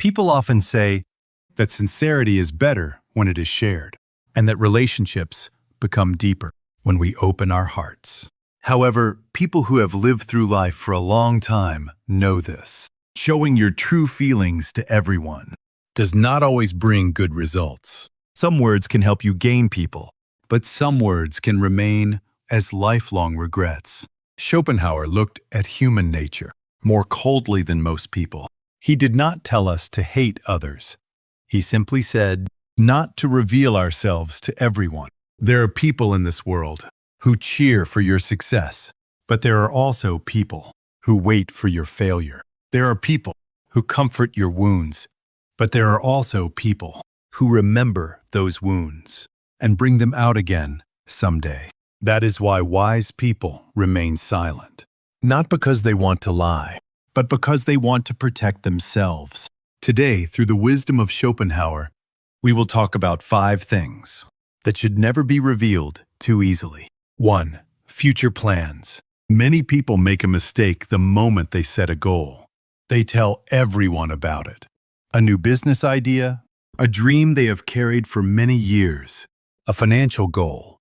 People often say that sincerity is better when it is shared, and that relationships become deeper when we open our hearts. However, people who have lived through life for a long time know this. Showing your true feelings to everyone does not always bring good results. Some words can help you gain people, but some words can remain as lifelong regrets. Schopenhauer looked at human nature more coldly than most people. He did not tell us to hate others. He simply said not to reveal ourselves to everyone. There are people in this world who cheer for your success, but there are also people who wait for your failure. There are people who comfort your wounds, but there are also people who remember those wounds and bring them out again someday. That is why wise people remain silent, not because they want to lie, but because they want to protect themselves. Today, through the wisdom of Schopenhauer, we will talk about 5 things that should never be revealed too easily. 1. Future plans. Many people make a mistake the moment they set a goal. They tell everyone about it. A new business idea, a dream they have carried for many years, a financial goal,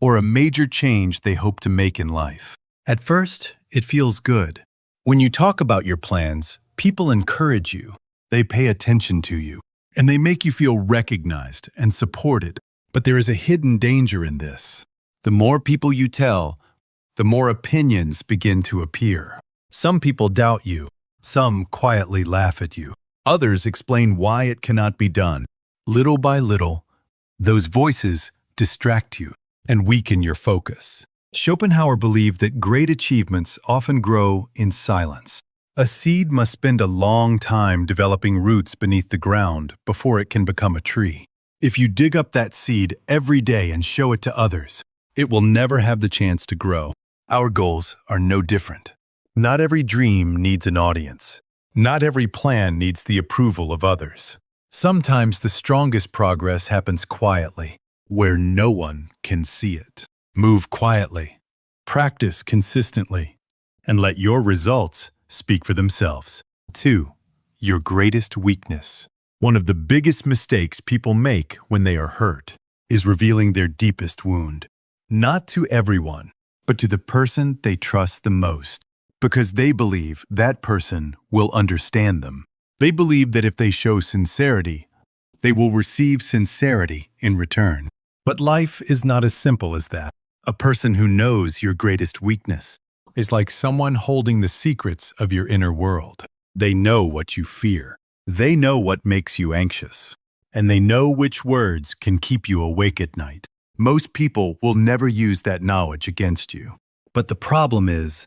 or a major change they hope to make in life. At first, it feels good. When you talk about your plans, people encourage you. They pay attention to you, and they make you feel recognized and supported. But there is a hidden danger in this. The more people you tell, the more opinions begin to appear. Some people doubt you. Some quietly laugh at you. Others explain why it cannot be done. Little by little, those voices distract you and weaken your focus. Schopenhauer believed that great achievements often grow in silence. A seed must spend a long time developing roots beneath the ground before it can become a tree. If you dig up that seed every day and show it to others, it will never have the chance to grow. Our goals are no different. Not every dream needs an audience. Not every plan needs the approval of others. Sometimes the strongest progress happens quietly, where no one can see it. Move quietly, practice consistently, and let your results speak for themselves. 2. Your greatest weakness. One of the biggest mistakes people make when they are hurt is revealing their deepest wound. Not to everyone, but to the person they trust the most, because they believe that person will understand them. They believe that if they show sincerity, they will receive sincerity in return. But life is not as simple as that. A person who knows your greatest weakness is like someone holding the secrets of your inner world. They know what you fear. They know what makes you anxious. And they know which words can keep you awake at night. Most people will never use that knowledge against you. But the problem is,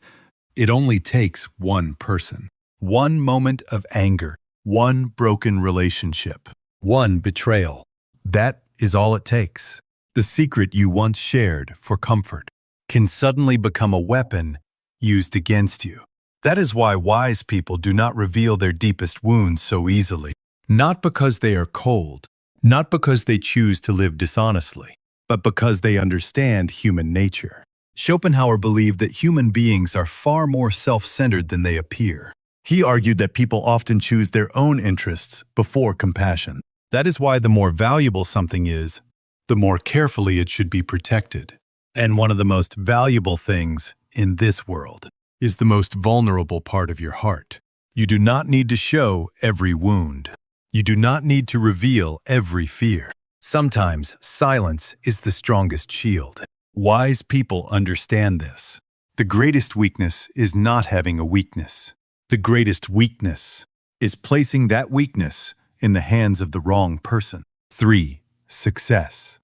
it only takes one person. One moment of anger. One broken relationship. One betrayal. That is all it takes. The secret you once shared for comfort can suddenly become a weapon used against you. That is why wise people do not reveal their deepest wounds so easily. Not because they are cold, not because they choose to live dishonestly, but because they understand human nature. Schopenhauer believed that human beings are far more self-centered than they appear. He argued that people often choose their own interests before compassion. That is why the more valuable something is, the more carefully it should be protected. And one of the most valuable things in this world is the most vulnerable part of your heart. You do not need to show every wound. You do not need to reveal every fear. Sometimes silence is the strongest shield. Wise people understand this. The greatest weakness is not having a weakness. The greatest weakness is placing that weakness in the hands of the wrong person. 3. Success.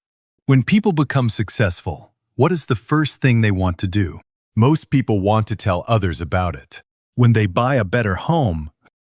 When people become successful, what is the first thing they want to do? Most people want to tell others about it. When they buy a better home,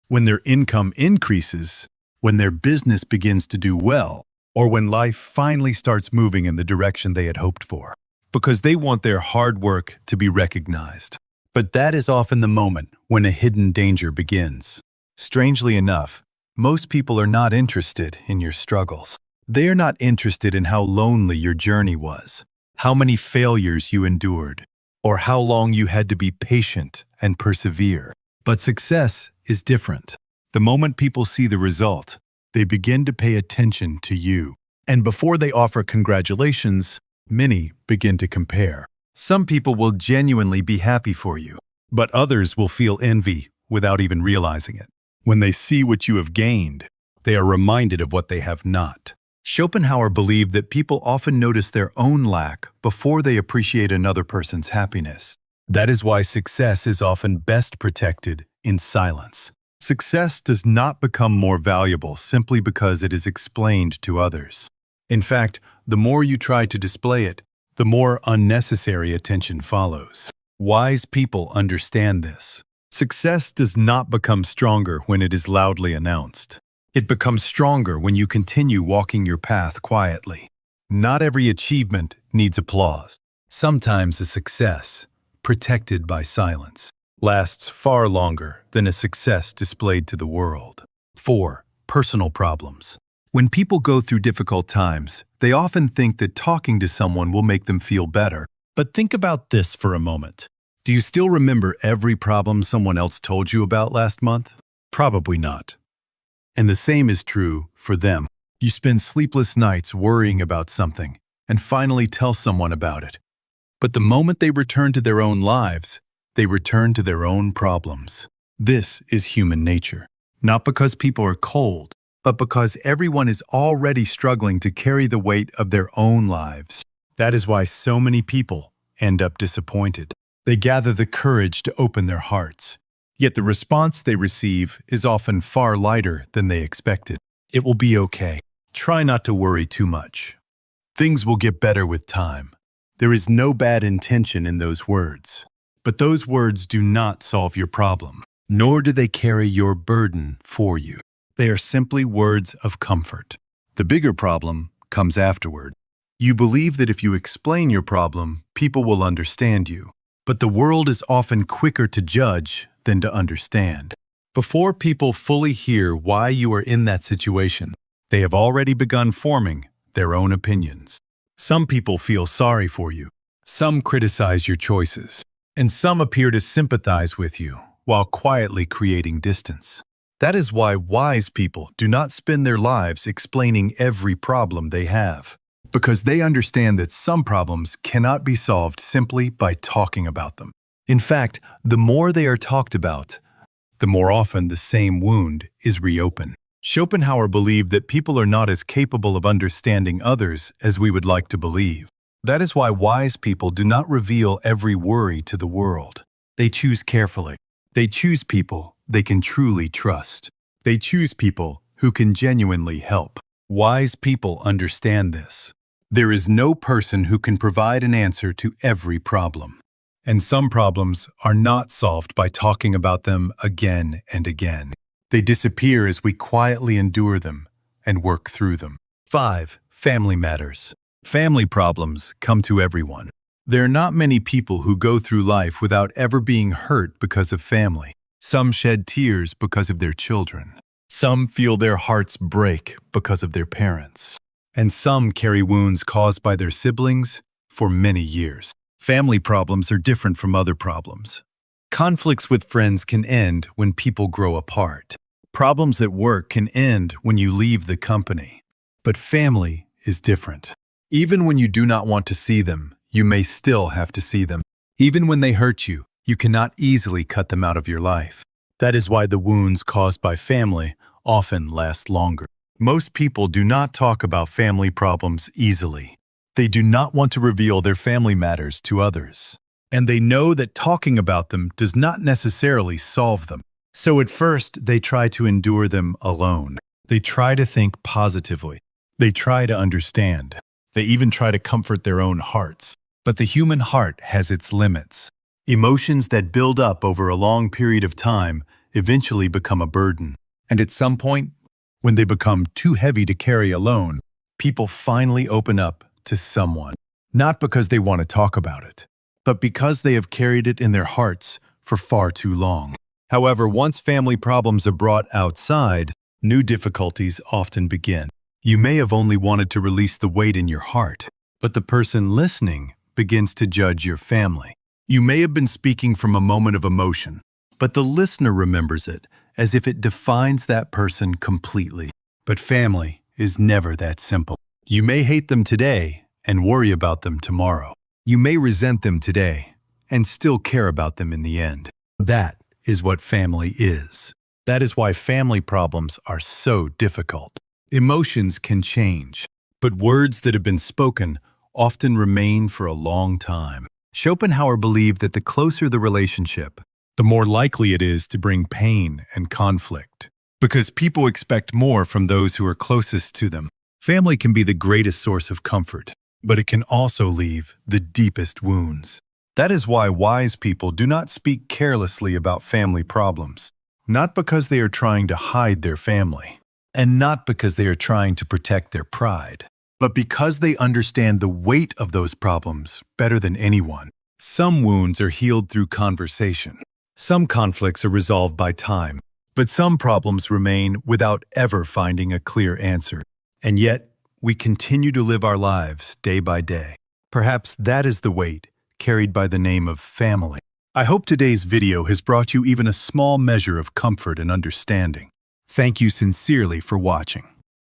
when their income increases, when their business begins to do well, or when life finally starts moving in the direction they had hoped for. Because they want their hard work to be recognized. But that is often the moment when a hidden danger begins. Strangely enough, most people are not interested in your struggles. They are not interested in how lonely your journey was, how many failures you endured, or how long you had to be patient and persevere. But success is different. The moment people see the result, they begin to pay attention to you. And before they offer congratulations, many begin to compare. Some people will genuinely be happy for you, but others will feel envy without even realizing it. When they see what you have gained, they are reminded of what they have not. Schopenhauer believed that people often notice their own lack before they appreciate another person's happiness. That is why success is often best protected in silence. Success does not become more valuable simply because it is explained to others. In fact, the more you try to display it, the more unnecessary attention follows. Wise people understand this. Success does not become stronger when it is loudly announced. It becomes stronger when you continue walking your path quietly. Not every achievement needs applause. Sometimes a success, protected by silence, lasts far longer than a success displayed to the world. 4. Personal problems. When people go through difficult times, they often think that talking to someone will make them feel better. But think about this for a moment. Do you still remember every problem someone else told you about last month? Probably not. And the same is true for them. You spend sleepless nights worrying about something and finally tell someone about it. But the moment they return to their own lives, they return to their own problems. This is human nature. Not because people are cold, but because everyone is already struggling to carry the weight of their own lives. That is why so many people end up disappointed. They gather the courage to open their hearts. Yet the response they receive is often far lighter than they expected. It will be okay. Try not to worry too much. Things will get better with time. There is no bad intention in those words. But those words do not solve your problem, nor do they carry your burden for you. They are simply words of comfort. The bigger problem comes afterward. You believe that if you explain your problem, people will understand you. But the world is often quicker to judge than to understand. Before people fully hear why you are in that situation, they have already begun forming their own opinions. Some people feel sorry for you. Some criticize your choices. And some appear to sympathize with you while quietly creating distance. That is why wise people do not spend their lives explaining every problem they have, because they understand that some problems cannot be solved simply by talking about them. In fact, the more they are talked about, the more often the same wound is reopened. Schopenhauer believed that people are not as capable of understanding others as we would like to believe. That is why wise people do not reveal every worry to the world. They choose carefully. They choose people they can truly trust. They choose people who can genuinely help. Wise people understand this. There is no person who can provide an answer to every problem. And some problems are not solved by talking about them again and again. They disappear as we quietly endure them and work through them. 5. Family matters. Family problems come to everyone. There are not many people who go through life without ever being hurt because of family. Some shed tears because of their children. Some feel their hearts break because of their parents. And some carry wounds caused by their siblings for many years. Family problems are different from other problems. Conflicts with friends can end when people grow apart. Problems at work can end when you leave the company. But family is different. Even when you do not want to see them, you may still have to see them. Even when they hurt you, you cannot easily cut them out of your life. That is why the wounds caused by family often last longer. Most people do not talk about family problems easily. They do not want to reveal their family matters to others. And they know that talking about them does not necessarily solve them. So at first, they try to endure them alone. They try to think positively. They try to understand. They even try to comfort their own hearts. But the human heart has its limits. Emotions that build up over a long period of time eventually become a burden. And at some point, when they become too heavy to carry alone, people finally open up to someone. Not because they want to talk about it, but because they have carried it in their hearts for far too long. However, once family problems are brought outside, new difficulties often begin. You may have only wanted to release the weight in your heart, but the person listening begins to judge your family. You may have been speaking from a moment of emotion, but the listener remembers it as if it defines that person completely. But family is never that simple. You may hate them today and worry about them tomorrow. You may resent them today and still care about them in the end. That is what family is. That is why family problems are so difficult. Emotions can change, but words that have been spoken often remain for a long time. Schopenhauer believed that the closer the relationship, the more likely it is to bring pain and conflict. Because people expect more from those who are closest to them. Family can be the greatest source of comfort, but it can also leave the deepest wounds. That is why wise people do not speak carelessly about family problems. Not because they are trying to hide their family, and not because they are trying to protect their pride, but because they understand the weight of those problems better than anyone. Some wounds are healed through conversation. Some conflicts are resolved by time. But some problems remain without ever finding a clear answer. And yet, we continue to live our lives day by day. Perhaps that is the weight carried by the name of family. I hope today's video has brought you even a small measure of comfort and understanding. Thank you sincerely for watching.